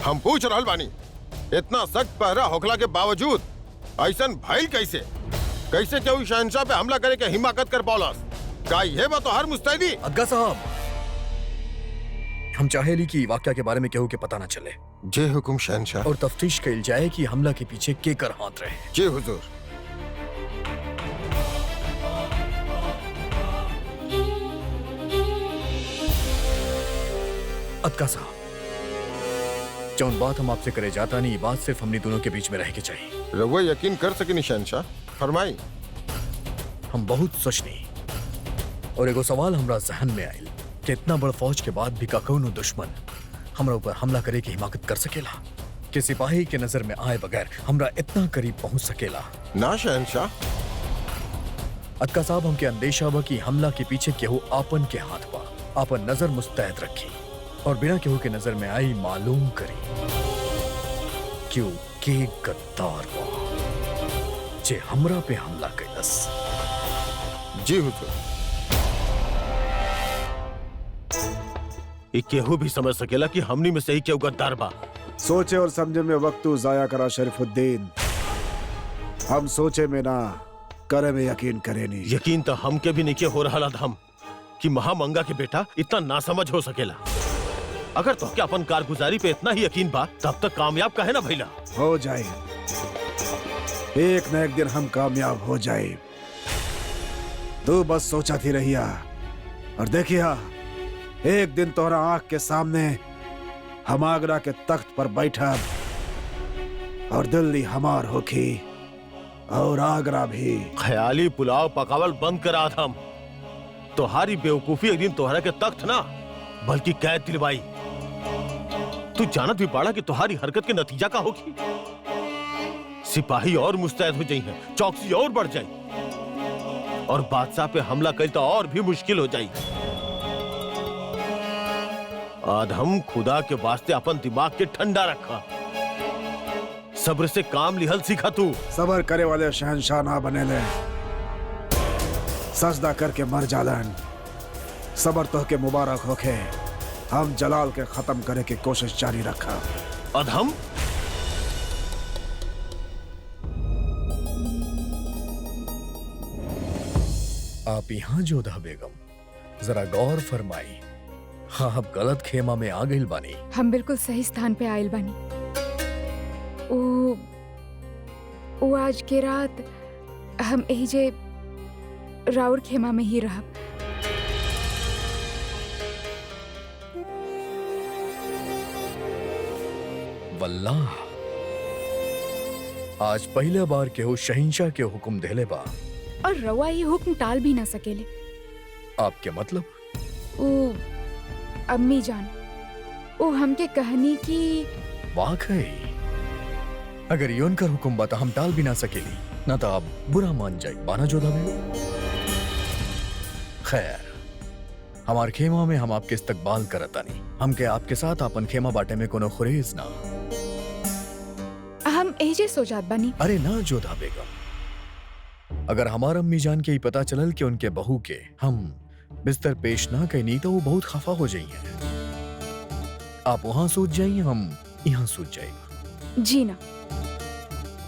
हम पूछ रहल बानी, इतना सख्त पहरा होखला के बावजूद ऐसन भइल कैसे? कैसे केहू शहंशाह पे हमला करे के हिम्मत कर पौलस? का ये बा तो हर मुस्तैदी? अदगा साहब, हम चाहेली कि वाकया के बारे में केहू के पता न चले जे हुकुम शहंशाह। और तफ्तीश कइल जाए कि हमला के पीछे केकर हाथ रहे। जी हुजूर। अदगा साहब, जौन बात हम आपसे करे जाता नहीं, बात सिर्फ हमनी दोनों के बीच में रह के चाहिए। रउआ यकीन कर सकेनी शहंशाह, फरमाई। हम बहुत सोचनी और एगो सवाल हमरा जहन में आयल कि इतना बड़ फौज के बाद भी का कौनो दुश्मन हमरा ऊपर हमला करे की हिमाकत कर सकेला कि सिपाही के नजर में आए बगैर हमरा इतना करीब पहुंच सकेला? ना शहंशाह। अदका साहब, हमके अंदेशा बा कि हमला के पीछे केहू आपन के हाथ बा। आपन नजर मुस्तैद रखी और बिना केहू के नजर में आई मालूम करी क्यों के गद्दार बा जे हमरा पे हमला कैलस। जी हुजूर। ये केहू भी समझ सकेला कि हमनी में से ही केहू गद्दार बा। सोचे और समझे में वक्त तू जाया करा शरीफुद्दीन। हम सोचे में ना करे में यकीन करे नहीं। यकीन तो हमके भी नहीं हो रहा हम कि महामंगा के बेटा इतना नासमझ हो सकेला। अगर तो क्या अपन कारगुजारी पे इतना ही यकीन बा तब तक कामयाब काहे ना भइला? हो जाए, एक न एक दिन हम कामयाब हो जाए। तू बस सोचा थी रहिया और देखिया, एक दिन तोहरा आंख के सामने हम आगरा के तख्त पर बैठा और दिल्ली हमार होखी और आगरा भी। ख्याली पुलाव पकावल बंद करा हम। तोहारी बेवकूफी एक दिन तोहरा के तख्त ना बल्कि कैद दिलवाई। तू जानत भी बाड़ा कि तुम्हारी हरकत के नतीजा का होगी? सिपाही और मुस्तैद हो जाई हैं, चौकसी और बढ़ जाई और बादशाह पे हमला कल तो और भी मुश्किल हो जाई। आदम, खुदा के वास्ते अपन दिमाग के ठंडा रखा, सब्र से काम लिहल सीखा। तू सबर करे वाले शहंशाह ना बने ले, सजदा करके मर जालन। सबर तो के मुबारक होखे। हम जलाल के खत्म करे की कोशिश जारी रखा। अधम, आप यहाँ जोधा बेगम, जरा गौर फरमाई। हाँ, आप गलत खेमा में आ गइल बानी। हम बिल्कुल सही स्थान पे आयल बानी। ओ आज के रात हम यही जे राउर खेमा में ही रहब। वल्लाह, आज पहला बार केहू शहिंशाह के हुक्म देले बा और रवा ये हुक्म टाल भी ना सकेले। आपके मतलब? ओ अम्मी जान, ओ हमके कहनी कि वाकई अगर योन कर हुक्म बता हम टाल भी ना सकेली, ना तो आप बुरा मान जाए बाना जोधा बेगम। खैर, हमार खेमा में हम आपके इस्तकबाल करतानी। हमके आपके साथ अपन खेमा बाटे में कोनो खुरेज ना। हम एजे सोचात बानी। अरे ना जोधा बेगम, अगर हमार अम्मी जान के ही पता चलल कि उनके बहू के हम बिस्तर पेश ना कहनी तो वो बहुत खफा हो जाइए। आप वहां सूझ जाइए, हम यहाँ सूझ जाएगा। जी ना,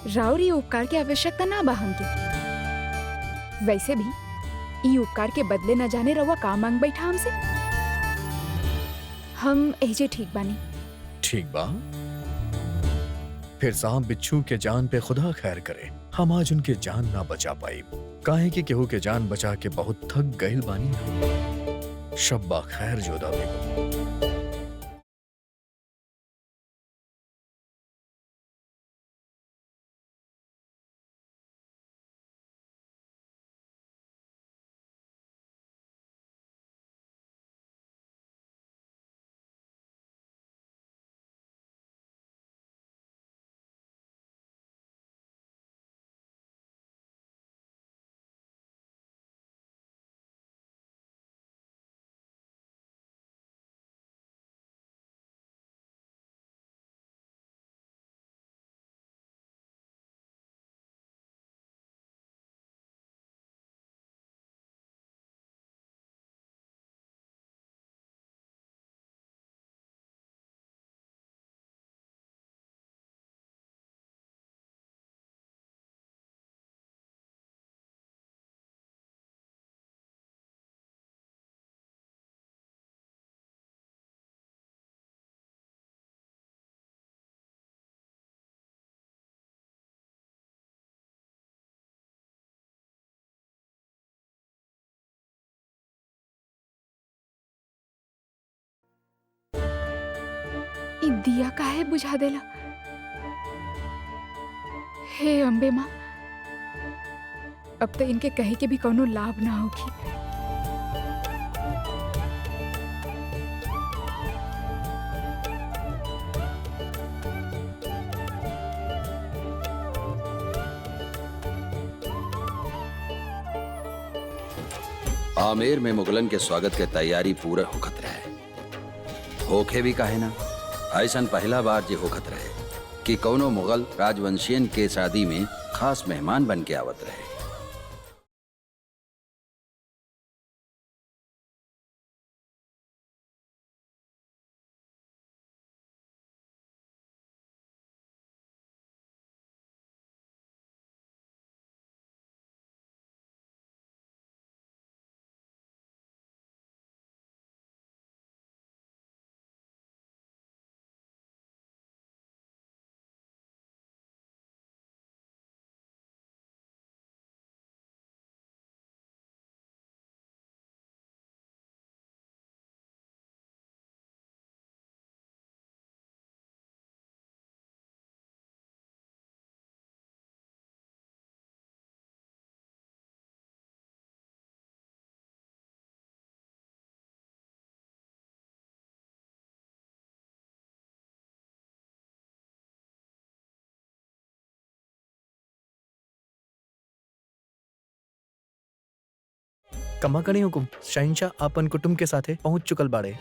राउरी उपकार की आवश्यकता ना बा हमके। वैसे भी ई उपकार के बदले न जाने रवा का मांग बैठा हमसे। हम एजे ठीक बानी। ठीक बा, फिर सांप बिच्छू के जान पे खुदा खैर करे। हम आज उनके जान ना बचा पाई, काहे कि केहू के जान बचा के बहुत थक गइल बानी। शब्बा खैर जोधा बेगम। ई दिया काहे बुझा देला? हे अम्बे माँ, अब तो इनके कहे के भी कोनो लाभ ना होगी। आमेर में मुगलन के स्वागत के तैयारी पूरा होखत रहे। होखे भी काहे ना, ऐसन पहला बार जे होखत रहे कि कौनो मुगल राजवंशियन के शादी में खास मेहमान बन के आवत रहे। कमा करी हुकुम, शहनशाह अपन कुटुंब के साथे पहुंच चुकल बाड़े।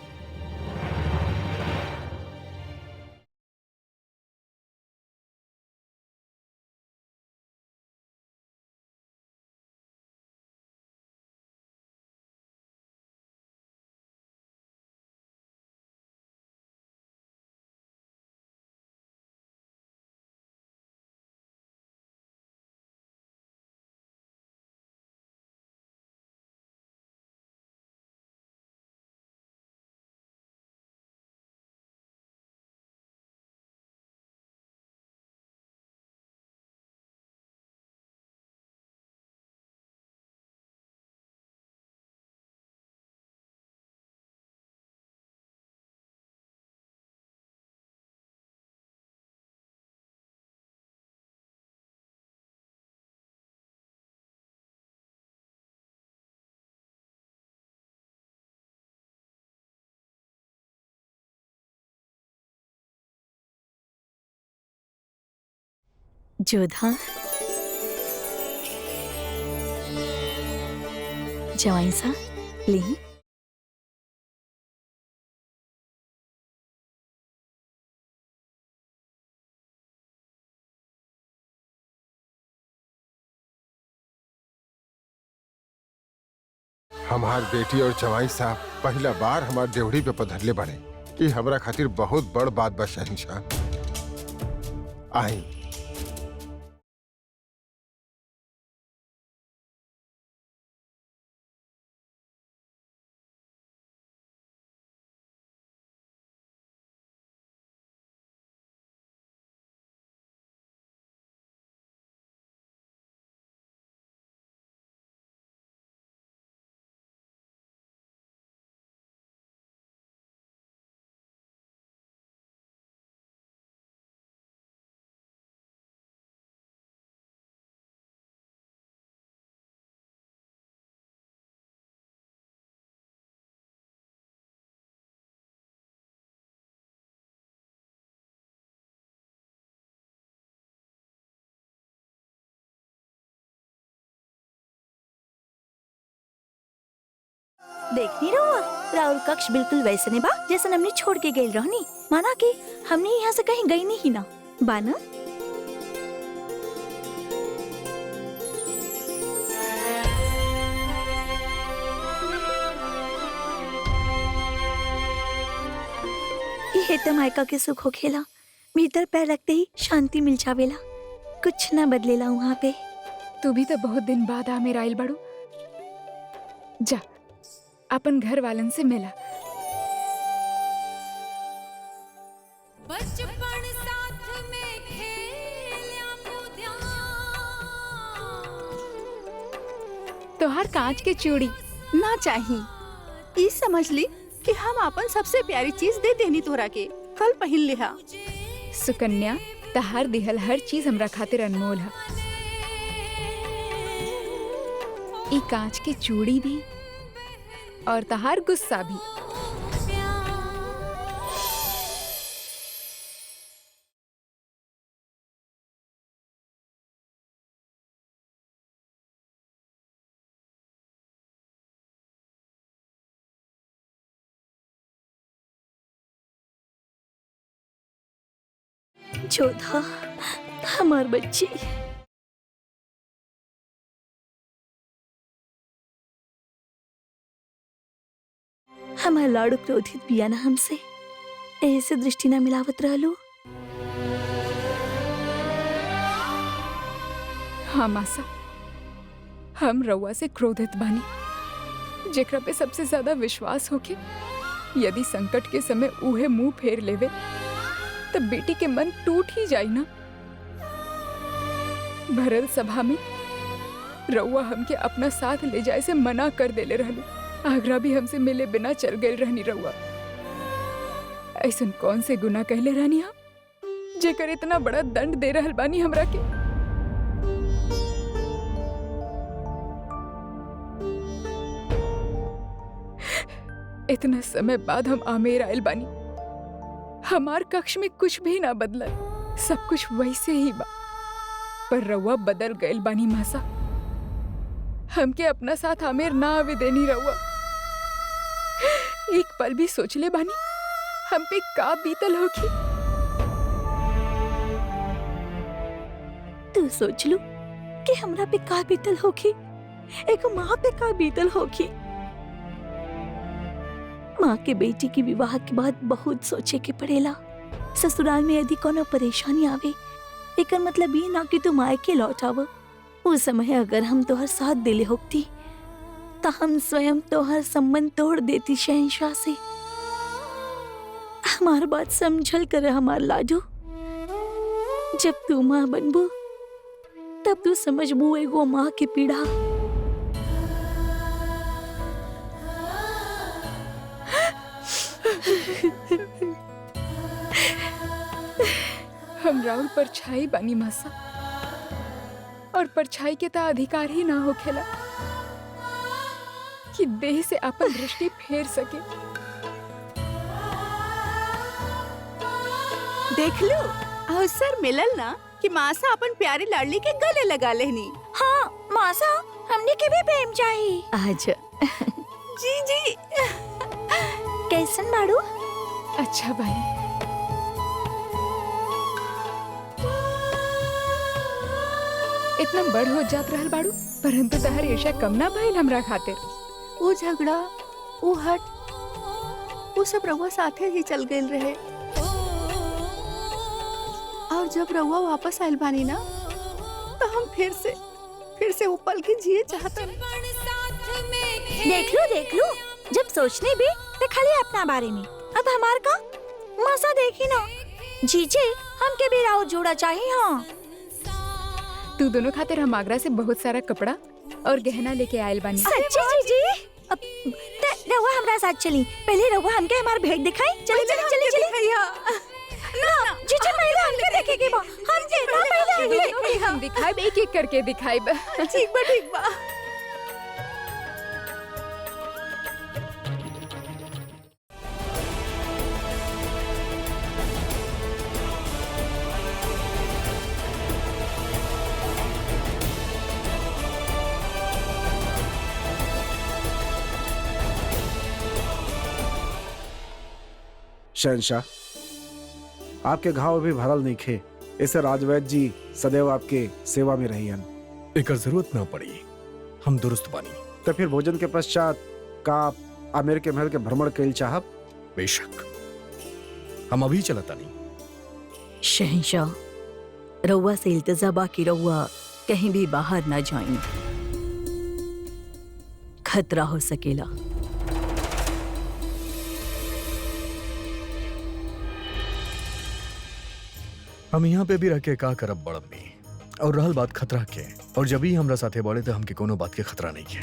जोधा, जवाई सा ली। हमार बेटी और जवाई साहब पहला बार हमार देवड़ी पे पधरले बने। ये हमरा खातिर बहुत बड़ बात बा शहनशाह। आई देख नहीं रहुआ, राहुल कक्ष बिल्कुल वैसे नहीं बा जैसे हमने छोड़ के गए रहनी। माना कि हमने यहाँ से कहीं गई नहीं ना बाना। ये तो मायका के सुख हो खेला, भीतर पैर रखते ही शांति मिल जावेला, कुछ ना बदलेला वहाँ पे। तू भी तो बहुत दिन बाद आमेर आइल बड़ू। जा अपन घर वालन से मिला। बचपन साथ में खेल्या कूद्या, तोहार कांच के चूड़ी ना चाहिए। ई समझ ली कि हम अपन सबसे प्यारी चीज दे देनी तोरा के। फल पहिन लिहा। सुकन्या, तहार दिहल हर चीज हमरा खातिर अनमोल है। ई कांच के चूड़ी भी और तहार गुस्सा भी। जोधा, हमार बच्ची। हमार लाडू क्रोधित बिया ना हमसे, ऐसे दृष्टि ना मिलावत रहलू। हाँ मासा, हम रउआ से क्रोधित बानी, जेकरा पे सबसे ज्यादा विश्वास होके यदि संकट के समय उहे मुंह फेर लेवे तब बेटी के मन टूट ही जाई ना। भरल सभा में रउआ हमके अपना साथ ले जाए से मना कर देले रहलू। आगरा भी हमसे मिले बिना चल गए रहनी रउआ। ऐसन कौन से गुनाह कहले रहनी हम जेकर इतना बड़ा दंड दे रहल बानी हमरा के। इतना समय बाद हम आमेर आयल बानी, हमार कक्ष में कुछ भी ना बदलल, सब कुछ वैसे ही बा। पर रउआ बदल गइल बानी मासा। हमके अपना साथ आमेर ना आवे देनी रउआ। एक पल भी सोचले बानी हम पे का बीतल होगी। तू सोच लू कि हमरा पे का बीतल होगी, एक माँ पे का बीतल होगी। माँ के बेटी की विवाह के बाद बहुत सोचे के पड़ेला। ससुराल में यदि कोनो परेशानी आवे, एकर मतलब ये ना कि तू मायके लौट आव। उस समय अगर हम तोहर साथ दिले होती तो हम स्वयं तोहर संबंध तोड़ देती शहंशाह से। हमार बात समझल कर हमार लाडू। जब तू माँ बनबू तब तू समझबू एगो माँ की पीड़ा। हम राउर परछाई बानी मासा, और परछाई के ता अधिकार ही ना होखेला कि देह से अपन दृष्टि फेर सके। देख लो, अवसर मिलल ना कि मासा अपन प्यारी लाडली के गले लगा लेनी। हाँ मासा, हमने के भी प्रेम चाहिए आज। जी जी। कैसन बाड़ू? अच्छा भाई। इतना बड़ हो जात रहल बाड़ू, परंतु तहर ईर्ष्या कम ना भइल हमरा खातिर। वो झगड़ा, वो हट, वो सब रउआ साथे ही चल गए रहे। और जब रउआ वापस आयल बानी ना, तो हम फिर से वो पल के जिए चाहते। देख लो, जब सोचने भी तो खाली अपना बारे में। अब हमार का मासा देखी ना। जीजे, हमके भी राव जोड़ा चाहिए। हाँ, तू दोनों खातिर हम आगरा से बहुत सारा कपड़ा और गहना लेके आयल बानी। सच्ची जीजी? अब रउआ हमरा साथ चली। पहले रउआ हमके हमार भेंट दिखाई। चली ना जीजी, पहले हमके देखेगे बा। हम दिखाई एक एक करके दिखाई। ठीक बा। शहंशाह, आपके घाव भी भरल नहीं खे। इसे राजवैद्य जी सदैव आपके सेवा में रहियन। एकर जरूरत ना पड़ी, हम दुरुस्त बानी। तो फिर भोजन के पश्चात का आप आमेर के महल के भ्रमण कैल चाहब? बेशक, हम अभी चलता नहीं। शहंशाह, रउआ से इल्तिजा बा कि रउआ कहीं भी बाहर ना जाएं। खतरा हो सकेला। हम यहाँ पे भी रह के का करब बड़म भी। और रहल बात खतरा के, और जब ही हमरा साथे बोले तो हमके कोनो बात के खतरा नहीं है।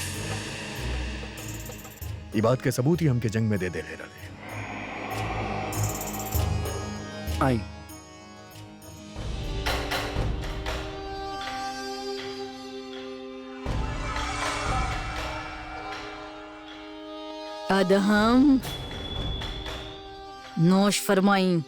ये बात के सबूत ही हमके जंग में दे रहे। आई। अदहम नोश फरमाई।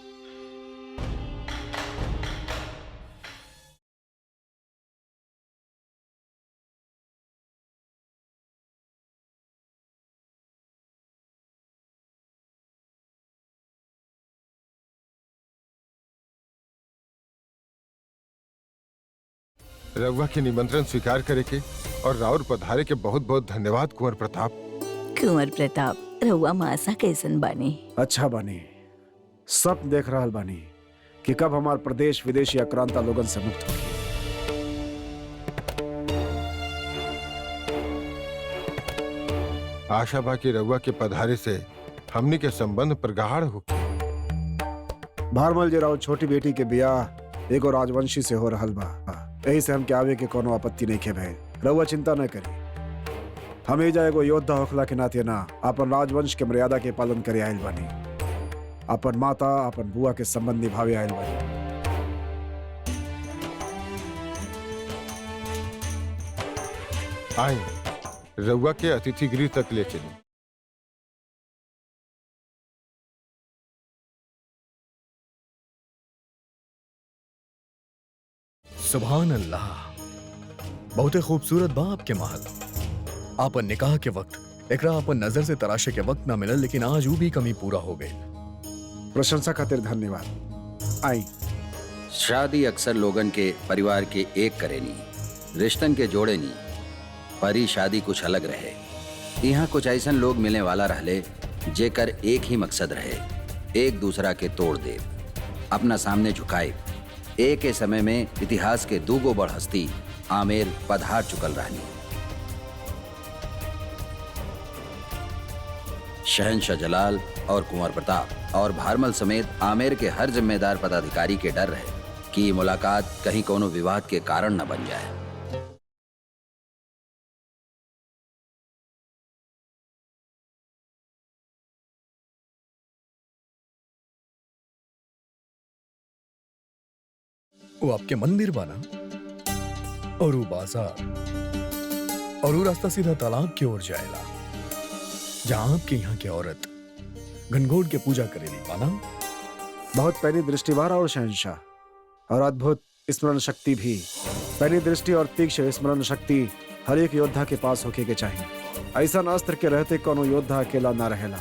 रउआ के निमंत्रण स्वीकार करे के और राउर पधारे के बहुत बहुत धन्यवाद कुंवर प्रताप। कुंवर प्रताप, रहुआ मासा कैसन बानी? अच्छा बानी। सब देख रहल बानी कि कब हमार प्रदेश विदेशी आक्रांता लोगन से मुक्त होगी। आशा बा कि रउआ के पधारे से हमनी के संबंध प्रगाढ़ हो। भारमल जी राव छोटी बेटी के बियाह एगो राजवंशी से हो रहल बा, यही से हम के आवे के कोनो आपत्ति नहीं के भइल। रउआ चिंता न करी, हम एजा एगो योद्धा होखला के नाते ना अपन राजवंश के मर्यादा के पालन करे आयल बानी। अपन माता अपन बुआ के संबंध निभावे आयल बानी। आई रउआ के अतिथि गृह तक ले चली। सुभान अल्लाह, बहुते खूबसूरत बा आपके महल। आपन निकाह के वक्त एकरा अपन नजर से तराशे के वक्त ना मिलल, लेकिन आज वो भी कमी पूरा हो गई। प्रशंसा खातिर धन्यवाद। आई। शादी अक्सर लोगन के परिवार के एक करेनी, रिश्तन के जोड़े नी, पर ई शादी कुछ अलग रहे। यहाँ कुछ ऐसन लोग मिलने वाला रहले जेकर एक ही मकसद रहे, एक दूसरा के तोड़ दे, अपना सामने झुकाए। एक के समय में इतिहास के दूगो बड़ हस्ती आमेर पधार चुकल रहनी। शहंशाह जलाल और कुंवर प्रताप और भारमल समेत आमेर के हर जिम्मेदार पदाधिकारी के डर रहे कि ये मुलाकात कहीं कोनो विवाद के कारण न बन जाए। वो आपके मंदिर बना और वो बाजार और वो रास्ता सीधा तालाब की ओर जाएला, जहां आपके यहाँ की औरत घनघोर के पूजा करेली बाना। बहुत पैनी दृष्टिवार और शहंशाह और अद्भुत स्मरण शक्ति भी। पैनी दृष्टि और तीक्ष्ण स्मरण शक्ति हर एक योद्धा के पास होके के चाहिए। ऐसा अस्त्र के रहते कोनो योद्धा अकेला ना रहेला।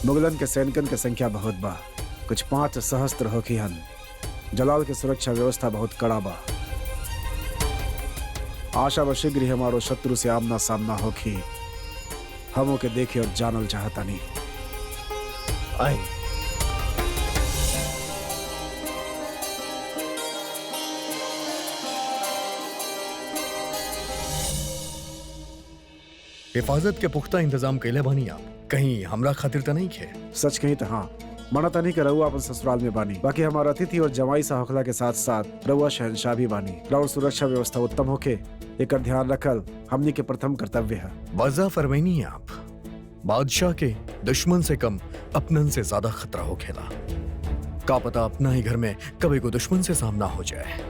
मुगलन के सैनिकन के संख्या बहुत बा, कुछ 5 सहस्त्र होखी हन। जलाल के सुरक्षा व्यवस्था बहुत कड़ा बा। आशा व शीघ्र ही हमारो शत्रु से आमना सामना होखी। हम ओके देखे और जानल चाहता नहीं। आई। हिफाजत के पुख्ता इंतजाम कैले बानी आप, कहीं हमरा खातिर तो नहीं खे? सच कही तो हाँ, मना तनी के रहुआ अपन ससुराल में बानी। बाकी हमारा अतिथि और जमाई साहखला के साथ साथ रहुआ शहंशाह भी बानी। राउर सुरक्षा व्यवस्था उत्तम होके एकर ध्यान रखल हमनी के प्रथम कर्तव्य है। वाज़ा फरमाइनी आप, बादशाह के दुश्मन से कम अपनन से ज्यादा खतरा हो खेला। का पता अपना ही घर में कभी को दुश्मन से सामना हो जाए।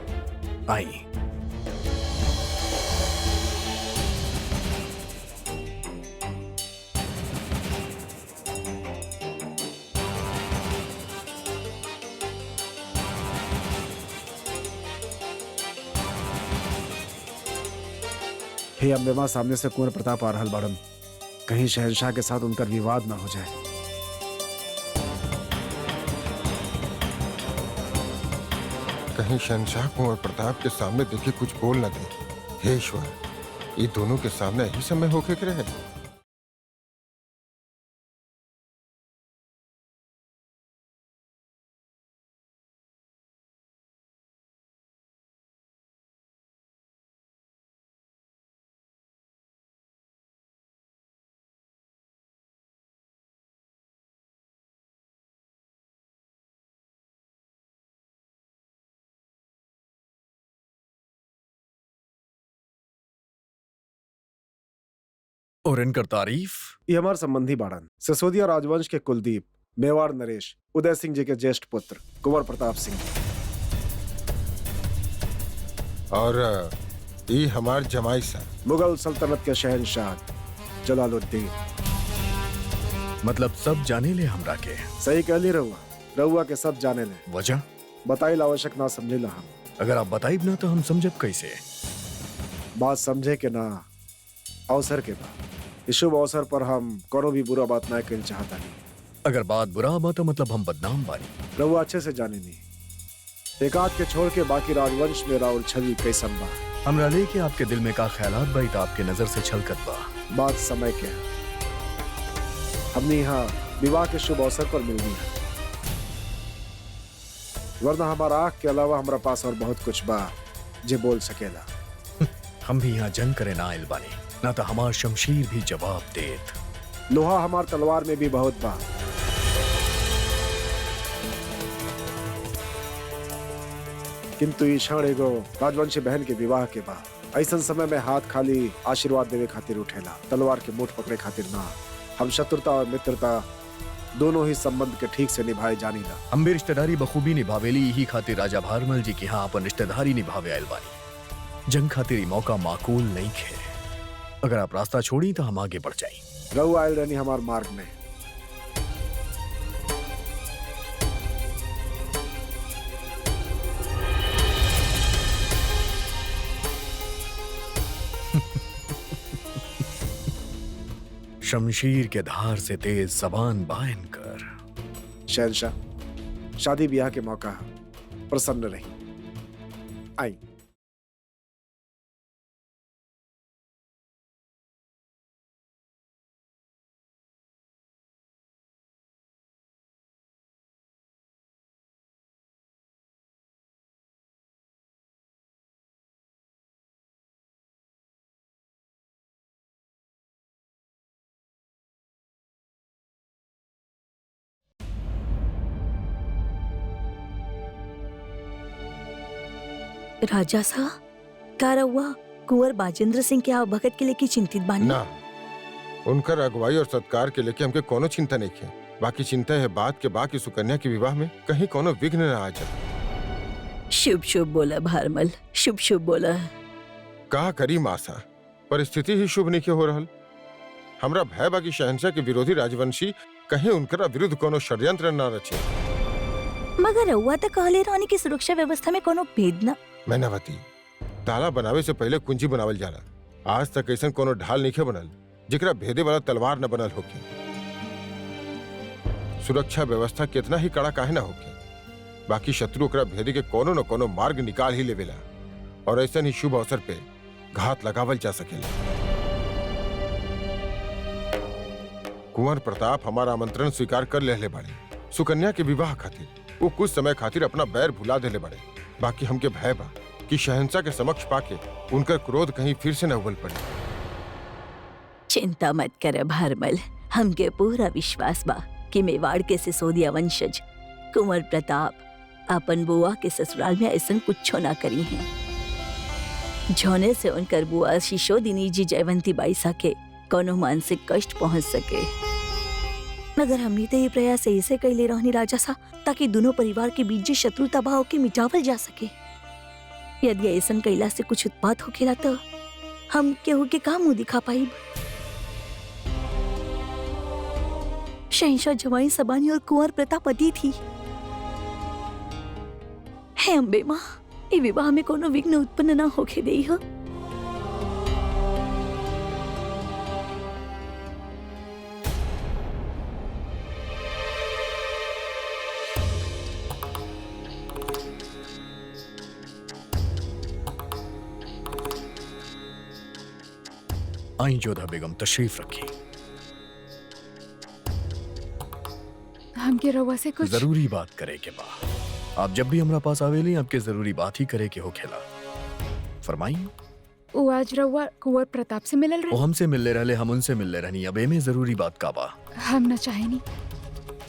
आई। हे अम्बे मां, सामने से कुंवर प्रताप आ रहल बाड़न। कहीं शहंशाह के साथ उनका विवाद ना हो जाए। कहीं शहंशाह कुंवर प्रताप के सामने देखे कुछ बोल न दे। हे ईश्वर, ये दोनों के सामने ही समय होके के रहे। और इनकर तारीफ? ये हमारे संबंधी बाड़न, सिसोदिया राजवंश के कुलदीप मेवाड़ नरेश, उदय सिंह जी के ज्येष्ठ पुत्र कुंवर प्रताप सिंह। और ई हमार जमाई सा मुगल सल्तनत के शहंशाह जलालुद्दीन। मतलब सब जाने ले हमरा के। सही कहली रहुआ, रहुआ के सब जाने ले। वजह बताइल आवश्यक ना समझेला हम। अगर आप बताइब ना तो हम समझब कैसे। बात समझे के ना अवसर के बाद। इस शुभ अवसर पर हम कोनो भी बुरा बात ना कहना चाहता नहीं। अगर बात बुरा बा तो मतलब हम बदनाम बानी। रहुआ अच्छे से जाने नहीं। एक आध के छोड़ के बाकी राजवंश में राउर छवि कैसन बा। हमरा लेके आपके दिल में का ख्यालात बाई तो आपके नजर से छलकत बा। बात समय के है। हमने यहाँ विवाह के शुभ अवसर पर मिलनी है, वरना हमारा आँख के अलावा हमारा पास और बहुत कुछ बा जे बोल सकेला। हम भी यहाँ जंग करे ना आइल बानी, ना तो हमार शमशीर भी जवाब देत। लोहा हमार तलवार में भी बहुत बा। किंतु ई क्षण एगो राजवंशी बहन के विवाह के बाद ऐसा समय में हाथ खाली आशीर्वाद देवे खातिर उठेला, तलवार के मुठ पकड़े खातिर ना। हम शत्रुता और मित्रता दोनों ही संबंध के ठीक से निभाए जानी ना। हम भी रिश्तेदारी बखूबी निभावेली, यही खातिर राजा भारमल जी की यहाँ अपन रिश्तेदारी निभावे आइल बानी। जंग खातिर ई मौका माकूल नहीं खे। अगर आप रास्ता छोड़ी तो हम आगे बढ़ जाई। रहु आयल रहनी हमार मार्ग में। शमशीर के धार से तेज जबान बायन कर। शहंशाह, शादी ब्याह के मौका प्रसन्न रही। आई। राजा सा का रहुआ कुंवर बाजेंद्र सिंह के भगत के लेके चिंतित बानी? ना, उनकर अगुवाई और सत्कार के लेके हमके कोनो चिंता नहीं है। बाकी चिंता है बात के बाकी सुकन्या के विवाह में कहीं कोनो विघ्न न आ जाए। शुभ शुभ बोला भारमल, शुभ शुभ बोला। का करी मासा, परिस्थिति ही शुभ नहीं हो रहल। हमरा भय बाकी शहंशाह के विरोधी राजवंशी कहीं उनकरा विरुद्ध कोनो षड्यंत्र न रचे। मगर रहुआ तो कहले रानी की सुरक्षा व्यवस्था में कोनो भेद न। मैनावती, ताला बनावे से पहले कुंजी बनावल जाला। आज तक ऐसा कोनो ढाल नहीं बनल जेकरा भेदे वाला तलवार न बनल होके। सुरक्षा व्यवस्था कितना ही कड़ा काहे ना होके, बाकी शत्रु ओकरा भेदे के कोनो न कोनो मार्ग निकाल ही लेवेला और ऐसा ही शुभ अवसर पे घात लगावल जा सकेला। कुंवर प्रताप हमारा आमंत्रण स्वीकार कर लेले बाड़े सुकन्या के विवाह खातिर। वो कुछ समय खातिर अपना बैर भुला देले बाड़े। बाकी हमके भय बा कि शहंशाह के समक्ष पाके उनका क्रोध कहीं फिर से न उबल पड़े। चिंता मत कर भारमल, हमके पूरा विश्वास बा कि मेवाड़ के सिसोदिया वंशज कुंवर प्रताप अपन बुआ के ससुराल में ऐसा कुछ ना करी हैं। झोने से उनकर बुआ शिशोदिनी जी जयवंती बाई के कोनो मानसिक कष्ट पहुंच सके। मगर हमने तो ये प्रयास ऐसे कैले रहनी राजा सा ताकि दोनों परिवार के बीच शत्रुता भाव के मिटावल जा सके। यदि ऐसा कैला से कुछ उत्पात होखेला तो हम केहू के का मुंह दिखा पाई। शहंशाह जवाई सबानी और कुंवर प्रताप अति थी। हे अम्बे माँ, ये विवाह में कोनो विघ्न उत्पन्न ना होके देई हो। आई जोधा बेगम, तशरीफ रखी। हमके रउआ से कुछ जरूरी बात करे के बा। आप जब भी हमरा पास आवेली आपके जरूरी बात ही करे के हो खेला। फरमाई। वो आज रउआ कुंवर प्रताप से मिलल वो रहे। हमसे मिलले रहले, हम उनसे मिलले रहनी। अब एमे जरूरी बात का बा? हम न चाहेनी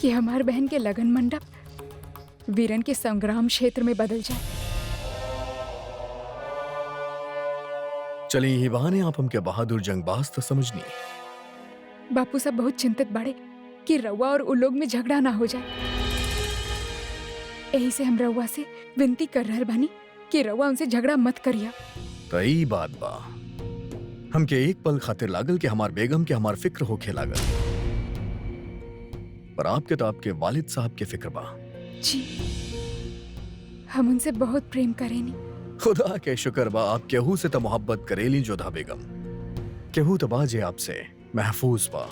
कि हमार बहन के लगन मंडप वीरन के संग्राम क्षेत्र में बदल जाए। चली ही बहाने आप हमके बहादुर जंगबाज तो समझनी। बापू सब बहुत चिंतित बाड़े कि रउआ और उ लोग में झगड़ा ना हो जाए। यही से हम रउआ से विनती कर रहल बानी कि रउआ उनसे झगड़ा मत करिया। तई बात बा, हमके एक पल खातिर लागल कि हमार बेगम के हमार फिक्र होखे लागल, पर आपके तो आपके वालिद साहब के फिक्र बा। जी, हम उनसे बहुत प्रेम करेनी। खुदा के शुक्र बा आप केहू से तो मोहब्बत करेली जोधा बेगम, केहू तो बाजे आपसे महफूज बा।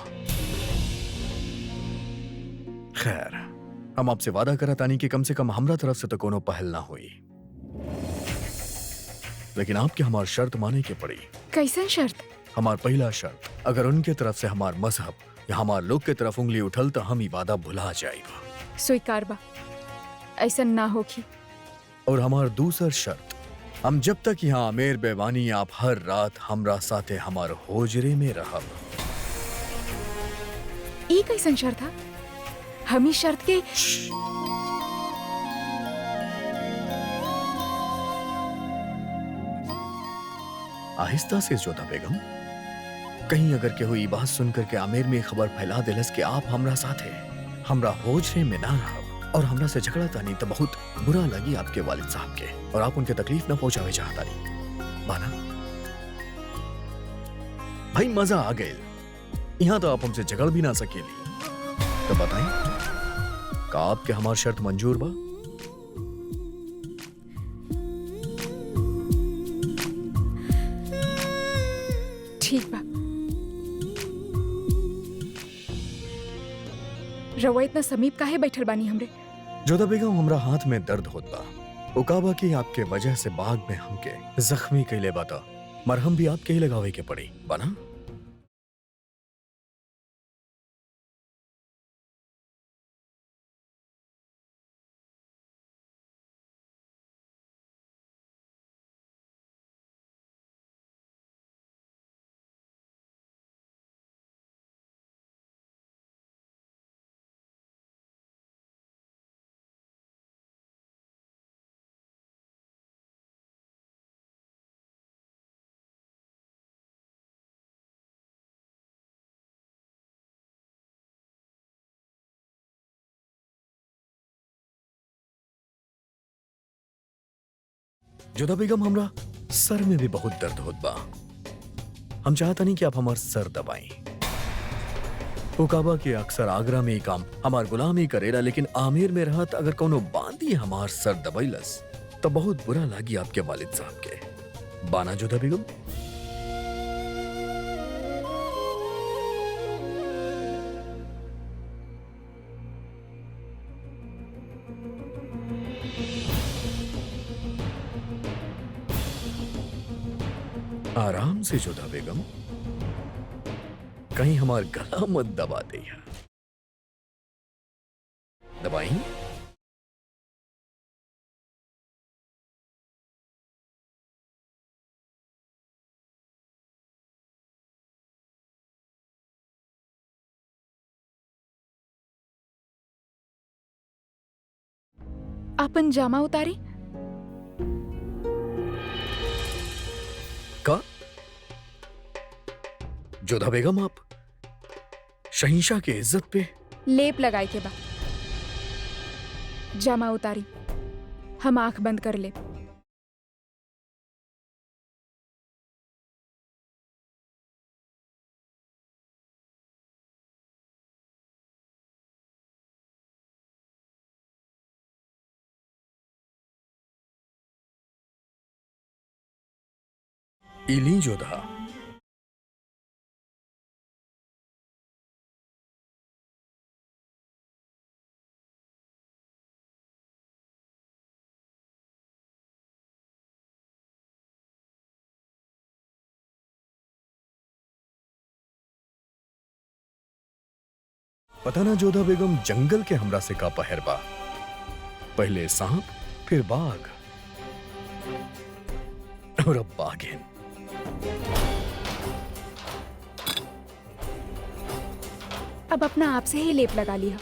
खैर, हम आपसे वादा करतानी कि कम से कम हमरा तरफ से तो कोनो पहल ना हुई, लेकिन आपके हमार शर्त माने के पड़ी। कैसन शर्त? हमार पहला शर्त, अगर उनके तरफ से हमार मजहब या हमार लोग के तरफ उंगली उठल तो हम ई वादा भुला जाएगा। स्वीकार बा, ऐसा ना होगी। और हमार दूसर शर्त, हम जब तक यहाँ आमेर बेवानी आप हर रात हमरा साथे हमार होजरे में रहब। ई कैसन शर्त था? हम ही शर्त के आहिस्ता से जोधा बेगम, कहीं अगर केहू ई बात सुनकर के आमेर में खबर फैला दिलस कि आप हमरा साथे हमरा होजरे में ना रहब और हमरा से झगड़ा तानी तो बहुत बुरा लगी आपके वालिद साहब के, और आप उनके तकलीफ ना पहुंचावे चाहतानी। बाना भाई, मजा आ गए। यहाँ तो आप हमसे झगड़ भी ना सकेली, तो बताएं का आपके हमार शर्त मंजूर बा? ठीक बा। रवा इतना समीप काहे बैठल बानी हमरे? जोधा बेगम, हमरा हाथ में दर्द होत बा। उकाबा की आपके वजह से बाग में हमके जख्मी कैले बाता, मरहम भी आपके ही लगावे के पड़ी बाना। जोधा बेगम, हमरा सर में भी बहुत दर्द होत बा। हम चाहता नहीं कि आप हमार सर दबाएं। उकाबा के अक्सर आगरा में ही काम हमार गुलामी करेला, लेकिन आमेर में रहत अगर कोनो बांदी हमार सर दबाइलस तो बहुत बुरा लागी आपके वालिद साहब के। बाना जोधा बेगम? आराम से जोधा बेगम, कहीं हमार गला मत दबा दे। दबाई? अपन जामा उतारी। का? जोधा बेगम, आप शहींशाह के इज्जत पे लेप लगाए के बा। जामा उतारी, हम आंख बंद कर ले। इली जोधा, पता ना जोधा बेगम जंगल के हमरा से का पहर बा। पहले सांप, फिर बाघ और अब बाघिन। अब अपना आप से ही लेप लगा लिया।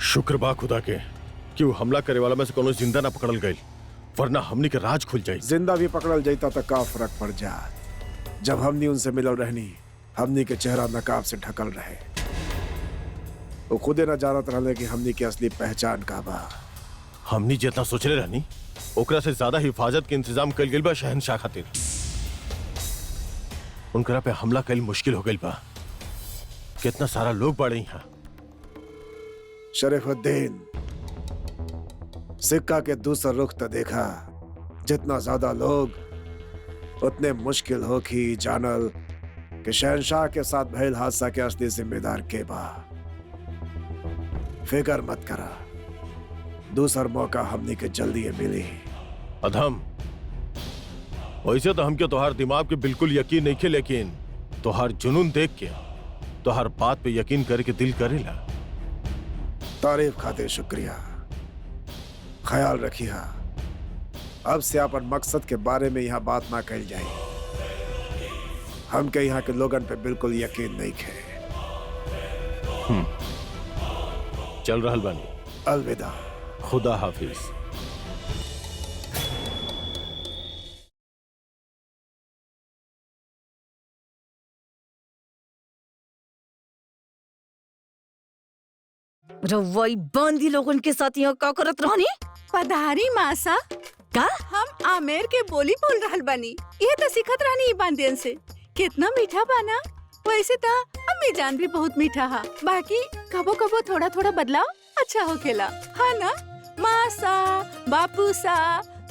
शुक्र बा खुदा के कि वो हमला करे वाला में से कोनो जिंदा ना पकड़ल गई, वरना हमनी के राज खुल जाई। जिंदा भी पकड़ल जाता तो का फर्क पड़ जात। जब हमनी उनसे मिलल रहनी, हमनी के चेहरा नकाब से ढकल रहे। वो खुदे न जानत रहले कि हमनी के असली पहचान का बा। हमनी जितना सोचले रहनी ओकरा से ज्यादा हिफाजत के इंतजाम कल गई बा शहनशाह खातिर। उनकरा पे हमला कल मुश्किल हो गई बा। कितना सारा लोग बाड़े यहाँ। शरीफुद्दीन, सिक्का के दूसरा रुख तो देखा। जितना ज्यादा लोग उतने मुश्किल हो कि जानल कि शहनशाह के साथ भयल हादसा के असली जिम्मेदार के बा। फिकर मत करा, दूसरा मौका हमनी के जल्दी ही मिली। अधम, वैसे तो हमके तोहार दिमाग पे बिल्कुल यकीन नहीं खे, लेकिन तोहार जुनून देख के तोहार बात पे यकीन करके दिल करेला। तारीफ खातिर शुक्रिया। ख्याल रखिया, अब से अपन मकसद के बारे में यहाँ बात ना कही जाए। हमके यहाँ के लोगन पे बिल्कुल यकीन नहीं खे। चल रहल बानी। अलविदा। खुदा हाफिज। रवई बांधी लोगन के साथ यहाँ का करत रहनी? पधारी मासा। का? हम आमेर के बोली बोल रहल बानी। ये तो सिखत रहनी बांदियन से। कितना मीठा बाना। वैसे तो अम्मी जान भी बहुत मीठा हा, बाकी कबो कबो थोड़ा थोड़ा बदलाव अच्छा होखेला, हाँ ना? मासा, बापू सा,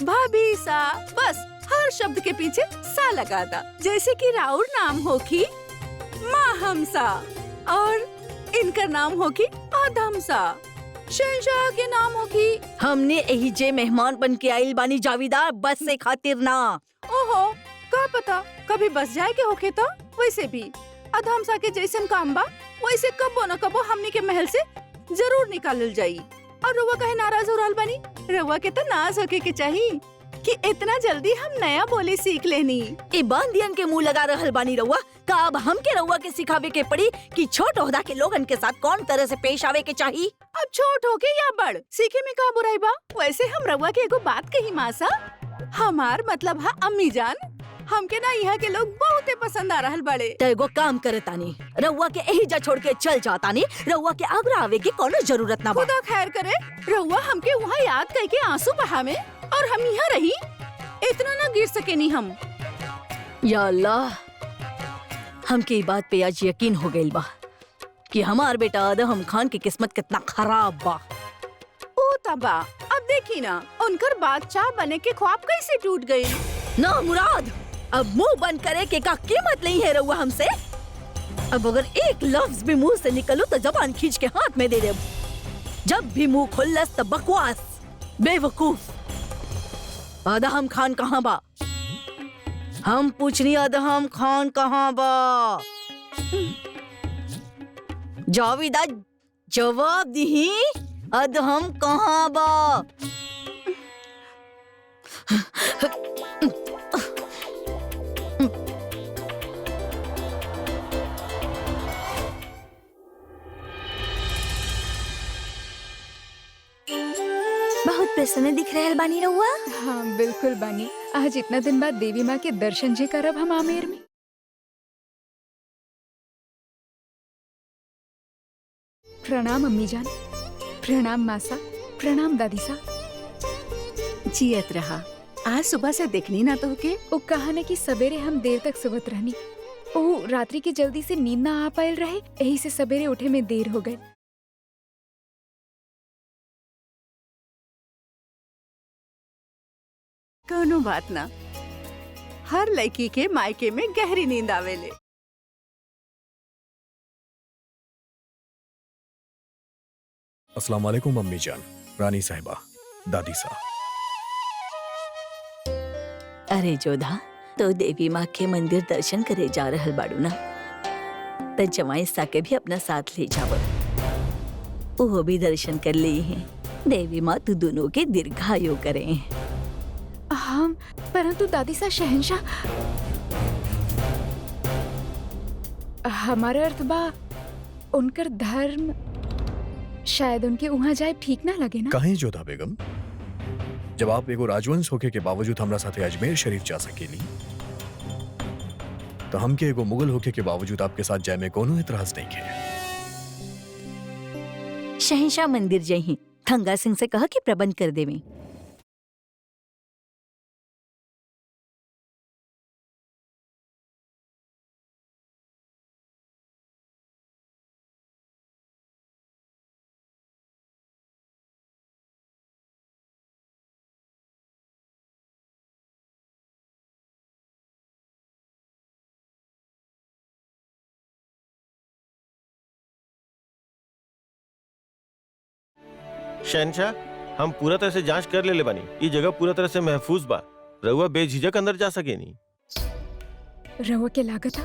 भाभी सा, बस हर शब्द के पीछे सा लगा दा। जैसे कि राउर नाम हो की माहम सा और इनका नाम हो की आदम सा। शहनशाह के नाम हो की। हमने यही जे मेहमान बन के आइल बानी जावीदार, बस से खातिर ना। ओहो, का पता कभी बस जाए के होके तो। वैसे भी अधम सा के जैसन काम बा, वैसे कबो न कबो हमनी के महल से जरूर निकालल जाई। और रउआ कहे नाराज हो रहल बानी? रउआ के तो नाज होके के चाहिए कि इतना जल्दी हम नया बोली सीख लेनी। ए बांदियन के मुंह लगा रहल बानी रउआ। का अब हमके रउआ के सिखावे के पड़ी कि छोट ओहदा के लोगन के साथ कौन तरह से पेश आवे के चाहिए? अब छोट होके या बड़, सीखे में का बुराई बा? वैसे हम रउआ के एगो बात कही मासा, हमार मतलब है अम्मी जान, हमके ना यहाँ के लोग बहुते पसंद आ रहल बड़े। तो एगो काम करे तानी, रउआ के यही जा छोड़ के चल जातानी। रउआ के आगरा आवे की कोनो जरूरत ना बा। खुदा खैर करे, रउआ हमके वहाँ याद करके आंसू बहावे और हम यहाँ रही। इतना ना गिर सकेनी हम। या अल्लाह, हमके ई बात पे आज यकीन हो गइल बा कि हमार बेटा आदम खान की किस्मत कितना खराब बा। ओ तबा, अब देखी ना उनकर बादशाह बने के ख्वाब कैसे टूट गई। ना मुराद, अब मुंह बंद करे के का कीमत नहीं है रउआ हमसे। अब अगर एक लफ्ज भी मुंह से निकलो तो जबान खींच के हाथ में दे दे। जब भी मुंह खुल्लस तो बकवास, बेवकूफ। आदम खान कहाँ बा? हम पूछनी आदम खान कहाँ बा? जावेदा जवाब दी। आदम कहाँ बा? बहुत प्रसन्न दिख रहे बानी रहुआ। हाँ बिल्कुल बानी। आज इतना दिन बाद देवी माँ के दर्शन जी करब हम आमेर में। प्रणाम अम्मी जान, प्रणाम मासा, प्रणाम दादी सा। जियत रहा। आज सुबह से देखनी ना तो के। वो कहा न कि सवेरे हम देर तक सोवत रहनी। ओ रात्रि की जल्दी से नींद ना आ पायल रहे, यही से सवेरे उठे में देर हो गए। कोनो बात ना, हर लड़की के मायके में गहरी नींद आवेले। अस्सलाम वालेकुम अम्मी जान, रानी साहिबा, दादी सा। अरे जोधा, तो देवी माँ के मंदिर दर्शन करे जा रहल बाड़ू ना, तो जमाई सा के भी अपना साथ ले जाओ। वो भी दर्शन कर ली हैं। देवी माँ तू दोनों के दीर्घायु करें। हम, परंतु दादी सा शहंशाह, हमारा अर्थ बा उनकर धर्म शायद उनके वहाँ जाए ठीक ना लगे ना। काहे जोधा बेगम? जब आप एगो राजवंश होके के बावजूद हमरा साथे अजमेर शरीफ जा सकेली, तो हमके एगो मुगल होके के बावजूद आपके साथ जाए में कोनो एतराज नहीं है। शहंशाह मंदिर जही खंगा सिंह से कहा कि प्रबंध कर देवे। शहनशाह, हम पूरा तरह से जांच कर ले बानी। ये जगह पूरा तरह से महफूज बा। रउआ बेझिझक अंदर जा सके नी। रउआ के लागत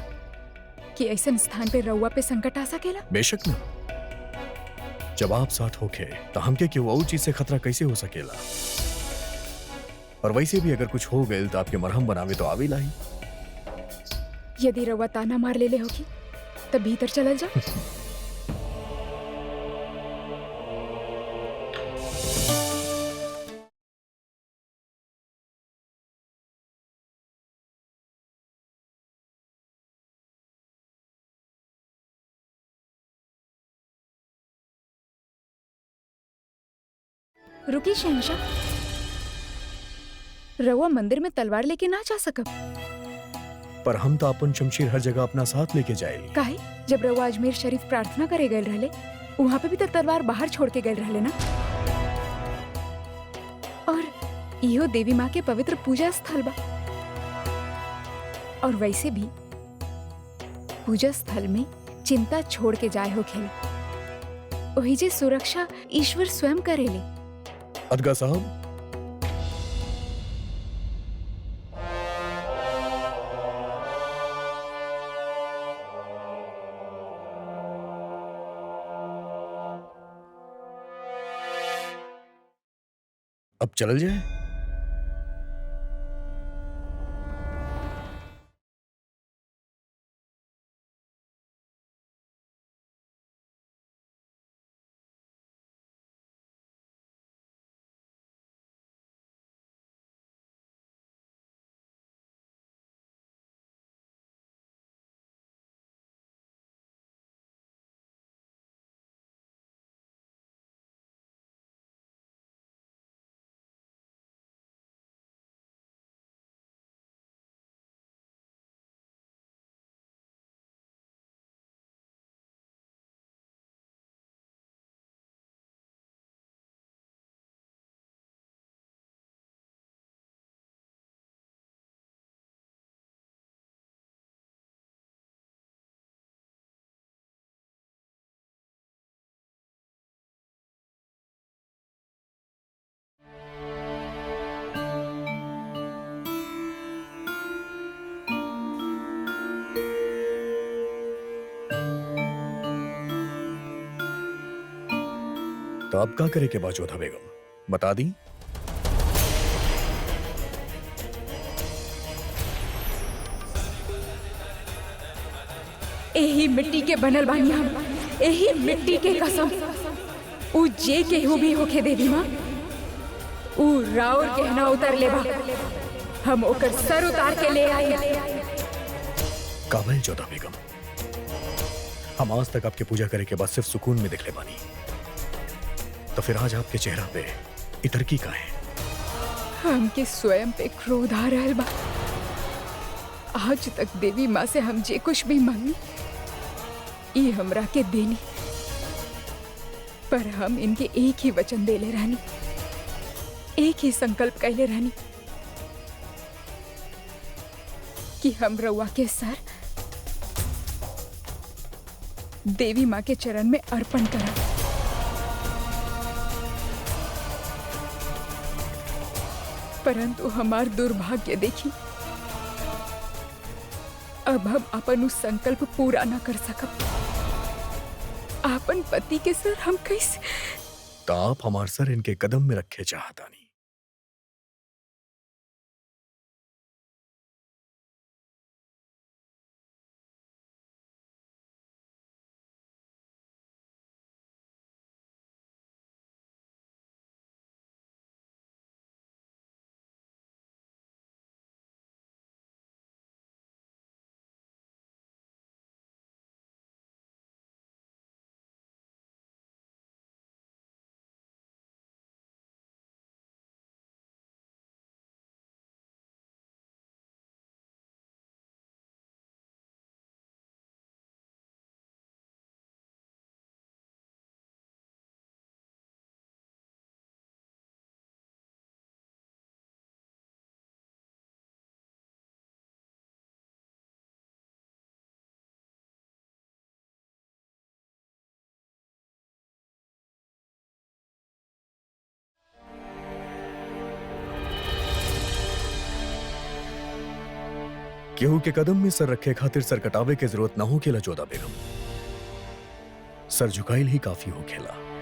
कि ऐसा स्थान पे रउआ पे संकट आ सकेला। बेशक ना, जब आप साथ होके तो हमके क्यों और चीज से खतरा कैसे हो सकेला? और वैसे भी अगर कुछ हो गए तो आपके मरहम बनावे तो आवी लाही। यदि रउआ ताना मार ले होगी तब भीतर चलल जा। रुकी शहंशाह, रउआ मंदिर में तलवार लेके ना जा सकब। पर हम तो अपन शमशीर हर जगह अपना साथ लेके जाएली। काहे? जब रउआ अजमेर शरीफ प्रार्थना करे गए रहले, वहाँ पे भी तो तलवार बाहर छोड़ के गए रहले ना। और इहो देवी माँ के पवित्र पूजा स्थल बा। और वैसे भी पूजा स्थल में चिंता छोड़ के जाए हो खेला। वही जे सुरक्षा ईश्वर स्वयं करेले। अदगा साहब, अब चल जाए। तो अब क्या करे के बाद जोधा बेगम, बता दी। यही मिट्टी के बनल बानी हम, यही मिट्टी के कसम। उ जे केहू भी होके देवी माँ, उ राउर कहना उतर लेबा। हम ओकर सर उतार के ले आई। काबिल जोधा बेगम, हम आज तक आपके पूजा करे के बाद सिर्फ सुकून में दिखले बानी, तो फिर आज आपके चेहरा पे इतरकी का है? हमके स्वयं पे क्रोध आ रहल बा। आज तक देवी माँ से हम जे कुछ भी मांगी, ई हमरा के देनी। पर हम इनके एक ही वचन देले रहनी, एक ही संकल्प कैले रहनी कि हम रउआ के सर देवी माँ के चरण में अर्पण करब। परंतु हमार दुर्भाग्य देखी, अब हम अपन उस संकल्प पूरा न कर सकब। आपन पति के सर हम कैसे? तो आप हमार सर इनके कदम में रखे चाहतानी। केहू के कदम में सर रखे खातिर सर कटावे के जरूरत न हो खेला जोधा बेगम। सर झुकाइल ही काफी हो खेला।